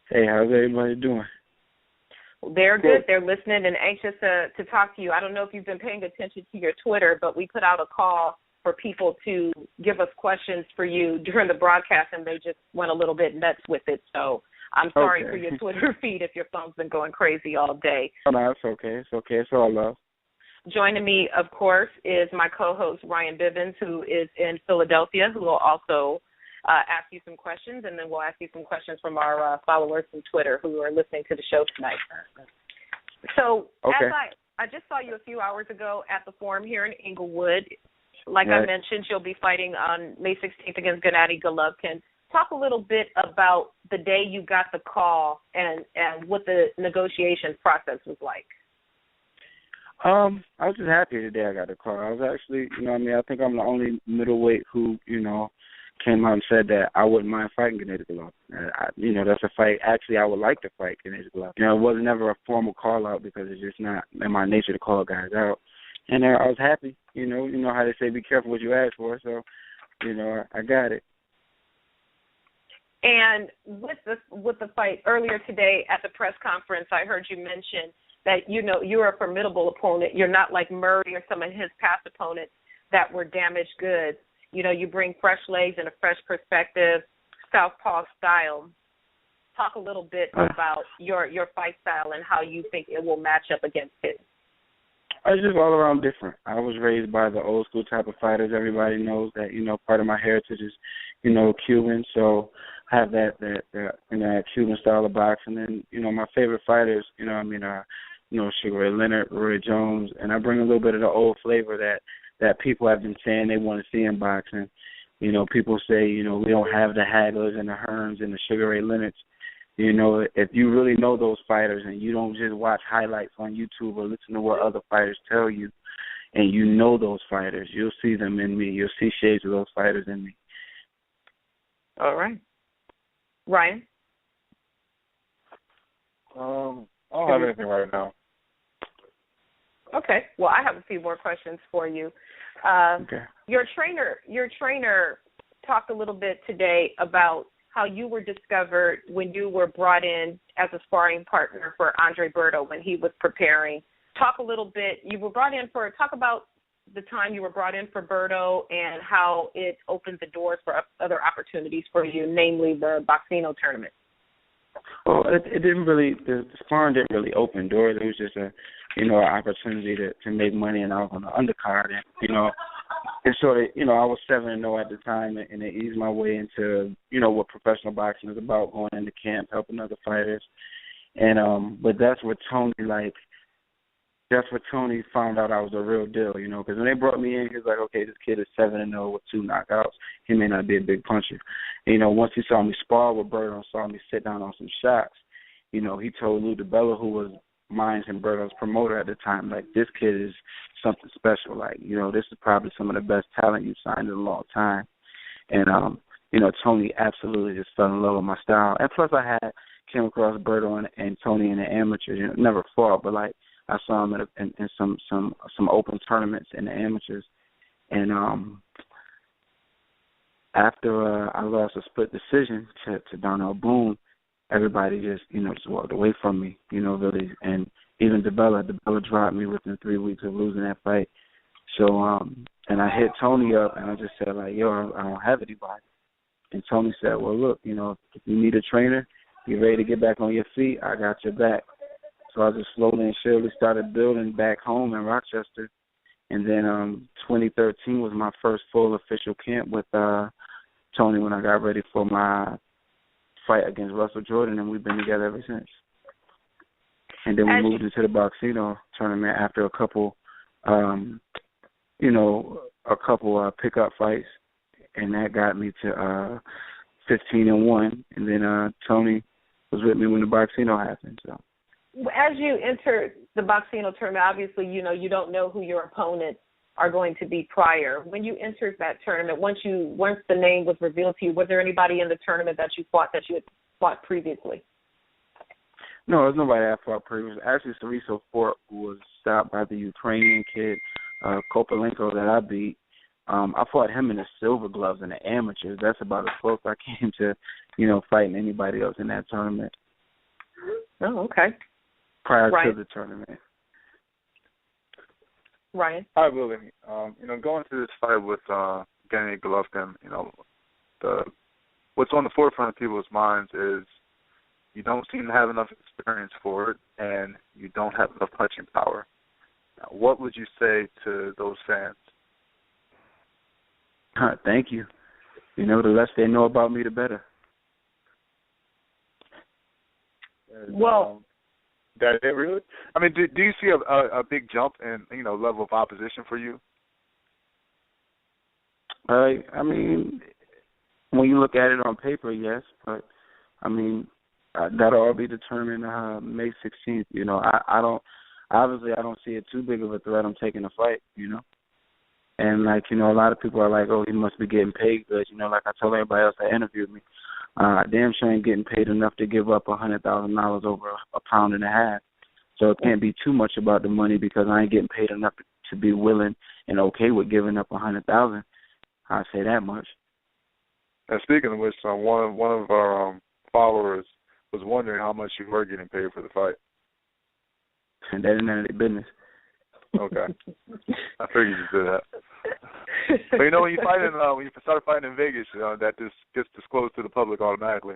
Hey, how's everybody doing? They're good. They're listening and anxious to talk to you. I don't know if you've been paying attention to your Twitter, but we put out a call for people to give us questions for you during the broadcast, and they just went a little bit nuts with it. So I'm sorry for your Twitter feed if your phone's been going crazy all day. Oh, no, it's okay. It's okay. It's all love. Joining me, of course, is my co-host, Ryan Bivens, who is in Philadelphia, who will also ask you some questions, and then we'll ask you some questions from our followers from Twitter who are listening to the show tonight. So as I just saw you a few hours ago at the Forum here in Inglewood. Like I mentioned, you'll be fighting on May 16th against Gennady Golovkin. Talk a little bit about the day you got the call and what the negotiation process was like. I was just happy the day I got the call. I was actually, I think I'm the only middleweight who, came out and said that I wouldn't mind fighting Gennady Golovkin. That's a fight. Actually, I would like to fight Gennady Golovkin. It wasn't never a formal call out because it's just not in my nature to call guys out. And I was happy. You know how they say, be careful what you ask for. So, I got it. And with the fight earlier today at the press conference, I heard you mention that you're a formidable opponent. You're not like Murray or some of his past opponents that were damaged goods. You bring fresh legs and a fresh perspective, southpaw style. Talk a little bit about your fight style and how you think it will match up against his. I was just all around different. I was raised by the old school type of fighters. Everybody knows that, part of my heritage is, Cuban. So I have that Cuban style of boxing. And, my favorite fighters, Sugar Ray Leonard, Roy Jones. And I bring a little bit of the old flavor that people have been saying they want to see in boxing. People say, we don't have the Haglers and the Hearns and the Sugar Ray Leonards. If you really know those fighters and you don't just watch highlights on YouTube or listen to what other fighters tell you, and you know those fighters, you'll see them in me. You'll see shades of those fighters in me. All right. Ryan? I don't have anything right now. Okay. Well, I have a few more questions for you. Okay. Your trainer talked a little bit today about how you were discovered when you were brought in as a sparring partner for Andre Berto when he was preparing. Talk a little bit. Talk about the time you were brought in for Berto and how it opened the doors for other opportunities for you, namely the Boxino tournament. Well, it didn't really, the sparring didn't really open doors. It was just an opportunity to make money, and I was on the undercard, and, and sort of, I was 7-0 at the time, and it eased my way into, what professional boxing is about, going into camp, helping other fighters. And, but that's where Tony found out I was the real deal, because when they brought me in, he was like, okay, this kid is 7-0 with 2 knockouts. He may not be a big puncher. And, once he saw me spar with Berto and saw me sit down on some shots, he told Lou DiBella, who was mine and Berto's promoter at the time, like, this kid is something special. Like, this is probably some of the best talent you've signed in a long time. And, Tony absolutely just fell in love with my style. And plus I came across Berto and Tony in the amateurs. Never fought, but, like, I saw him in some open tournaments in the amateurs. And after I lost a split decision to Darnell Boone, everybody just walked away from me, really. And even DiBella dropped me within 3 weeks of losing that fight. So, and I hit Tony up, and I just said, like, yo, I don't have anybody. And Tony said, well, look, if you need a trainer, you're ready to get back on your feet, I got your back. So I just slowly and surely started building back home in Rochester. And then 2013 was my first full official camp with Tony when I got ready for my fight against Russell Jordan, and we've been together ever since. And then we moved into the Boxino tournament after a couple pickup fights, and that got me to 15-1. And then Tony was with me when the Boxino happened. So, as you enter the Boxino tournament, obviously, you don't know who your opponents are going to be prior. When you entered that tournament, once the name was revealed to you, was there anybody in the tournament that you had fought previously? No, there's nobody I fought previously. Actually, Ceriso Fort, who was stopped by the Ukrainian kid, Kopalenko, that I beat. I fought him in the silver gloves in the amateurs. That's about as close I came to, fighting anybody else in that tournament. Oh, okay. Prior Ryan. to the tournament. Ryan. Hi, Willie. Going to this fight with Gennady Golovkin, what's on the forefront of people's minds is you don't seem to have enough experience for it, and you don't have enough punching power. Now, what would you say to those fans? Thank you. The less they know about me, the better. Well, that it really? I mean, do you see a big jump in level of opposition for you? I mean, when you look at it on paper, yes, but I mean that'll all be determined May 16th. I don't see it too big of a threat. I'm taking the fight. And a lot of people are like, oh, he must be getting paid good. Like I told everybody else that interviewed me. Damn sure ain't getting paid enough to give up $100,000 over a pound and a half. So it can't be too much about the money because I ain't getting paid enough to be willing and okay with giving up $100,000. I say that much. And speaking of which, one of our followers was wondering how much you were getting paid for the fight. And that ain't none of their business. Okay, I figured you did that. But when you start fighting in Vegas, that just gets disclosed to the public automatically.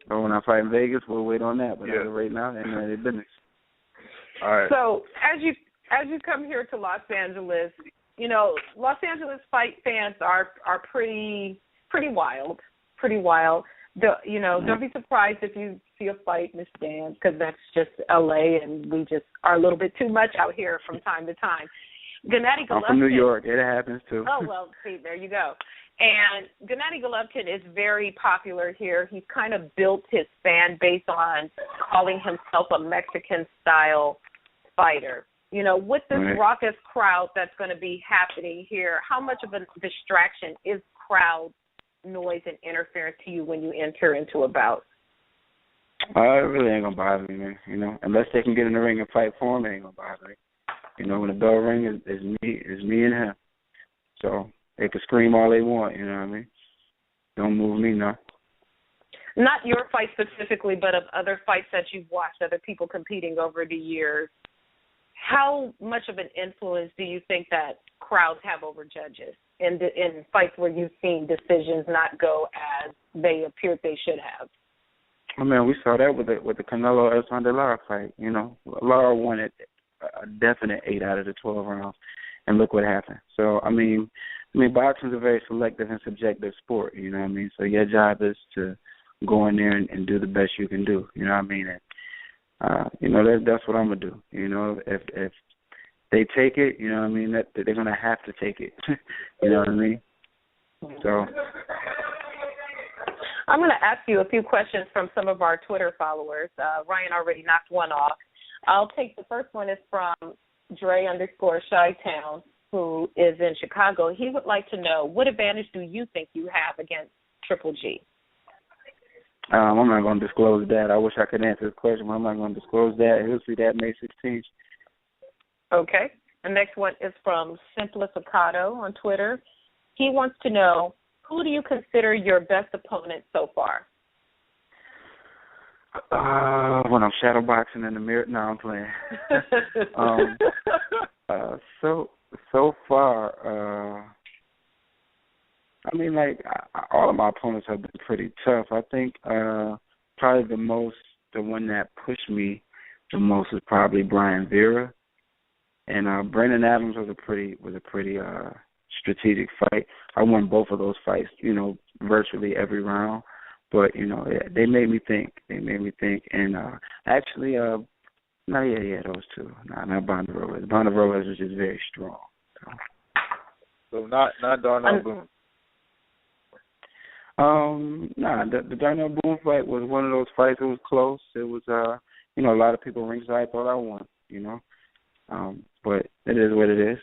But when I fight in Vegas, we'll wait on that. But yeah. As of right now, ain't none of their business. All right. So as you come here to Los Angeles, Los Angeles fight fans are pretty wild, Don't be surprised if you see a fight in the stands because that's just L.A. and we just are a little bit too much out here from time to time. Gennady Golovkin. I'm from New York. It happens too. Oh, well, see, there you go. And Gennady Golovkin is very popular here. He's kind of built his fan base on calling himself a Mexican-style fighter. With this raucous crowd that's going to be happening here, how much of a distraction is crowd noise and interference to you when you enter into a bout? It really ain't gonna bother me, man. Unless they can get in the ring and fight for him, it ain't gonna bother me. When the bell rings, it's me and him. So they can scream all they want, you know what I mean? Don't move me, no. Not your fight specifically, but of other fights that you've watched, other people competing over the years. How much of an influence do you think that crowds have over judges in fights where you've seen decisions not go as they appeared they should have? I mean, we saw that with the Canelo-Alexander Lara fight. Lara won it a definite 8 out of the 12 rounds, and look what happened. So, I mean, boxing is a very selective and subjective sport, you know what I mean? So your job is to go in there and do the best you can do, you know what I mean? And, that's what I'm going to do. If they take it, you know what I mean, that they're going to have to take it, you know what I mean? So I'm going to ask you a few questions from some of our Twitter followers. Ryan already knocked one off. I'll take the first one is from Dre_Chi-Town, who is in Chicago. He would like to know, what advantage do you think you have against Triple G? I'm not going to disclose that. I wish I could answer this question, but I'm not going to disclose that. He'll see that May 16th. Okay. The next one is from Simplificado on Twitter. He wants to know, who do you consider your best opponent so far? When I'm shadowboxing in the mirror, no, I'm playing. So far, I mean, all of my opponents have been pretty tough. I think probably the one that pushed me the most is probably Brian Vera, and Brandon Adams was a pretty strategic fight. I won both of those fights, virtually every round. But, they made me think. And actually, those two. Not Bondarolas. Bondarolas is just very strong. So not Darnell Boone. The Darnell Boone fight was one of those fights. It was close. It was, a lot of people ringside thought I won, but it is what it is.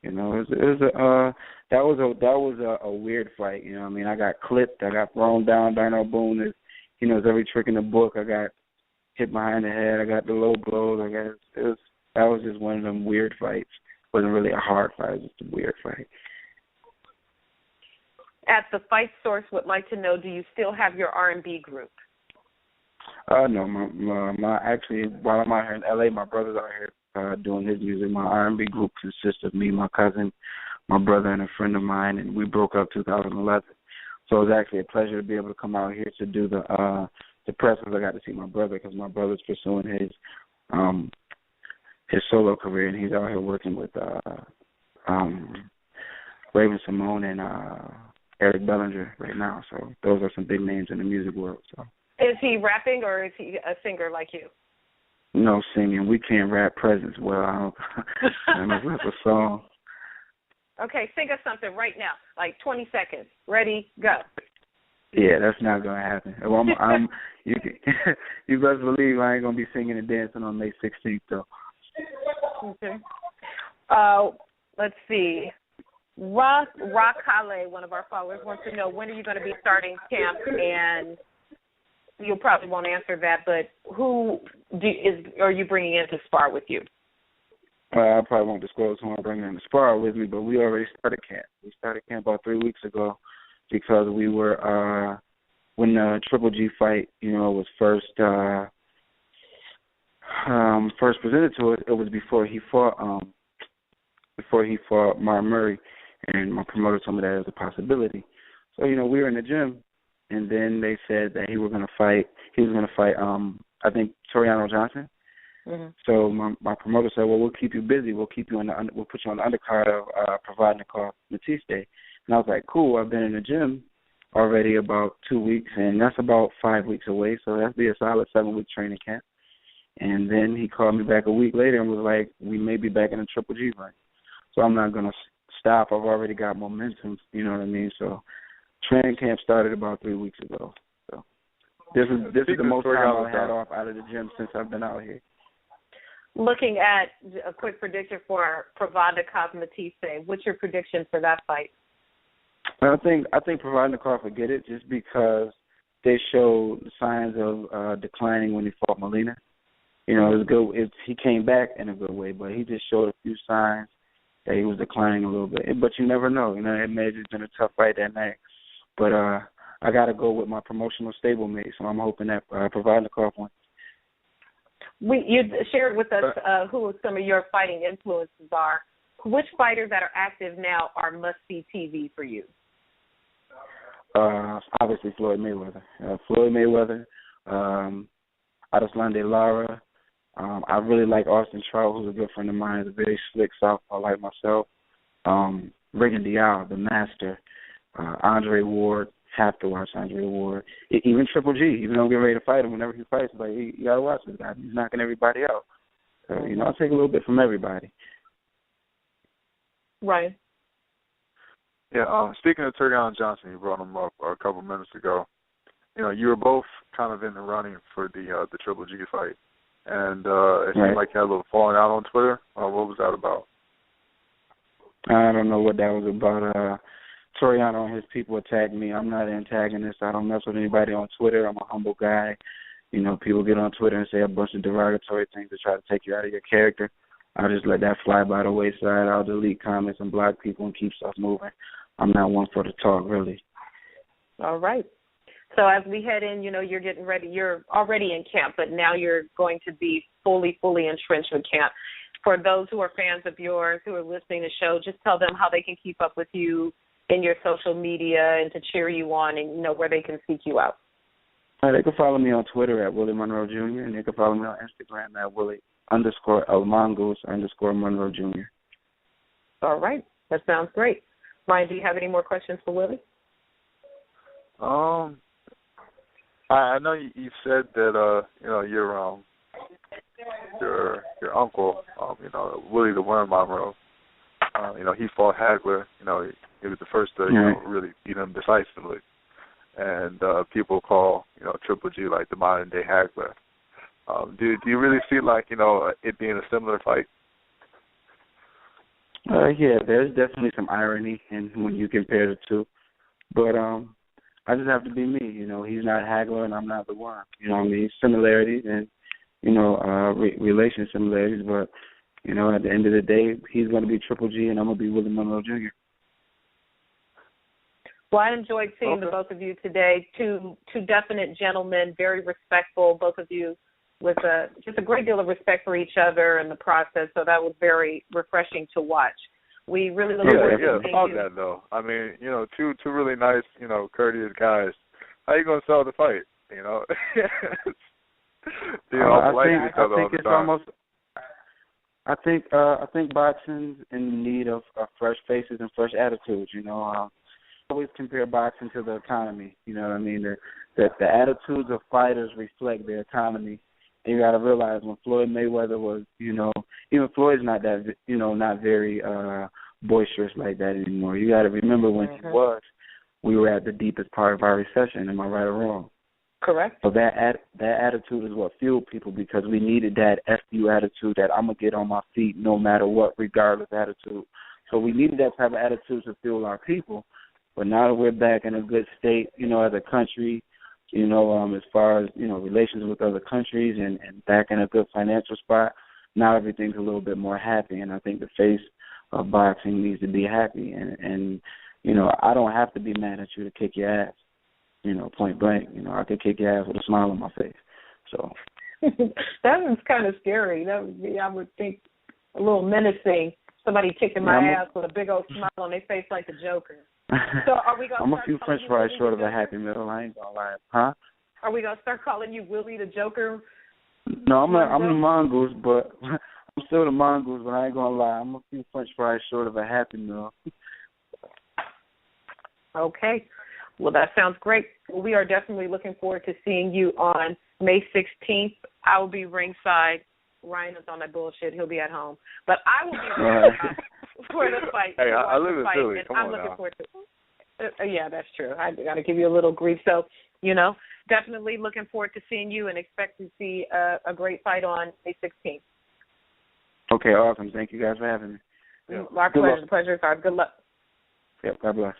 That was a weird fight. I mean, I got clipped. I got thrown down. Darnell Boone is, is every trick in the book. I got hit behind the head. I got the low blows. That was just one of them weird fights. It wasn't really a hard fight. It was just a weird fight. At the Fight Source would like to know, do you still have your R&B group? No, my actually, while I'm out here in LA, my brother's out here doing his music. My R&B group consists of me, my cousin, my brother, and a friend of mine, and we broke up 2011. So it was actually a pleasure to be able to come out here to do the press, because I got to see my brother, because my brother's pursuing his solo career, and he's out here working with Raven Simone and Eric Bellinger right now. So those are some big names in the music world. So. Is he rapping or is he a singer like you? No singing. We can't rap presents well. I don't know if that's a song. Okay, sing us something right now, like 20 seconds. Ready, go. Yeah, that's not gonna happen. You best believe I ain't gonna be singing and dancing on May 16th though. Okay. Let's see. Rock Hale, one of our followers, wants to know, when are you going to be starting camp? And you probably won't answer that, but who are you bringing in to spar with you? I probably won't disclose who I'm bringing in to spar with me, but we already started camp. We started camp about 3 weeks ago because we were when the Triple G fight, was first presented to us. It was before he fought Martin Murray, and my promoter told me that as a possibility. So we were in the gym, and then they said that he was going to fight. I think Toriano Johnson. Mm-hmm. So my promoter said, well, we'll keep you busy. We'll put you on the undercard of Provodnikov Matisse. And I was like, cool. I've been in the gym already about 2 weeks, and that's about 5 weeks away. So that'd be a solid 7-week training camp. And then he called me back a week later and was like, we may be back in the Triple G fight. So I'm not going to stop. I've already got momentum, you know what I mean? So training camp started about 3 weeks ago. So this is the most time I've had off out of the gym since I've been out here. Looking at a quick prediction for Provodnikov Matisse, what's your prediction for that fight? I think Provodnikov will get it just because they showed signs of declining when he fought Molina. It was good. He came back in a good way, but he just showed a few signs that he was declining a little bit. But you never know. It may have just been a tough fight that night. But I got to go with my promotional stablemate, so I'm hoping that Provodnikov wins. You shared with us who some of your fighting influences are. Which fighters that are active now are must-see TV for you? Obviously Floyd Mayweather. Adeslande Lara. I really like Austin Trout, who's a good friend of mine. He's a very slick southpaw like myself. Regan Dial, the master. Andre Ward. Have to watch Andre Ward. Even Triple G, even though I'm getting ready to fight him, whenever he fights, it's like, you got to watch this guy. He's knocking everybody out. So, I'll take a little bit from everybody. Right. Yeah, speaking of Toriano Johnson, you brought him up a couple minutes ago. You were both kind of in the running for the Triple G fight. And it seemed like you had a little falling out on Twitter. What was that about? I don't know what that was about. Toriano and his people attacked me. I'm not an antagonist. I don't mess with anybody on Twitter. I'm a humble guy. People get on Twitter and say a bunch of derogatory things to try to take you out of your character. I'll just let that fly by the wayside. I'll delete comments and block people and keep stuff moving. I'm not one for the talk, really. All right. So as we head in, you're getting ready. You're already in camp, but now you're going to be fully entrenched with camp. For those who are fans of yours who are listening to the show, just tell them how they can keep up with you in your social media and to cheer you on and, where they can seek you out. They can follow me on Twitter at Willie Monroe Jr. and they can follow me on Instagram at Willie_Monroe Jr. All right. That sounds great. Ryan, do you have any more questions for Willie? I know you said that your uncle, Willie the Worm Monroe, he fought Hagler. He was the first to really beat him decisively, and people call Triple G like the modern day Hagler. Do you really see it being a similar fight? Yeah, there's definitely some irony in when you compare the two, but I just have to be me. He's not Hagler and I'm not the Worm. Similarities and relation similarities, but at the end of the day, he's going to be Triple G and I'm going to be Willie Monroe Jr. Well, I enjoyed seeing the both of you today. Two definite gentlemen, very respectful, both of you, with just a great deal of respect for each other and the process. So that was very refreshing to watch. We really look forward to seeing about you. that though. I mean, two really nice, courteous guys. How you gonna sell the fight? I think boxing's in need of fresh faces and fresh attitudes. I always compare boxing to the economy. You know what I mean? The attitudes of fighters reflect their economy. And you got to realize when Floyd Mayweather was, even Floyd's not that, not very boisterous like that anymore. You got to remember when he was, we were at the deepest part of our recession. Am I right or wrong? Correct. So that attitude is what fueled people, because we needed that FU attitude, that I'm going to get on my feet no matter what, regardless attitude. So we needed that type of attitude to fuel our people. But now that we're back in a good state, as a country, as far as, relations with other countries and back in a good financial spot, now everything's a little bit more happy. And I think the face of boxing needs to be happy. And I don't have to be mad at you to kick your ass, point blank. I could kick your ass with a smile on my face. So that was kind of scary. That would be, I would think, a little menacing. Somebody kicking my ass with a big old smile on their face like the Joker. So are we gonna I'm a few French fries short of a Happy Meal. I ain't gonna lie. Huh? Are we gonna start calling you Willie the Joker? No, I'm the mongoose, but I'm still the mongoose. But I ain't gonna lie. I'm a few French fries short of a Happy Meal. Okay. Well, that sounds great. We are definitely looking forward to seeing you on May 16th. I will be ringside. Ryan is on that bullshit. He'll be at home. But I will be ringside for the fight. Hey, I live in Philly. Come I'm on looking now. forward to yeah, that's true. I got to give you a little grief. So, definitely looking forward to seeing you and expect to see a great fight on May 16th. Okay, awesome. Thank you guys for having me. Our pleasure. The pleasure is ours. Good luck. Yep, God bless.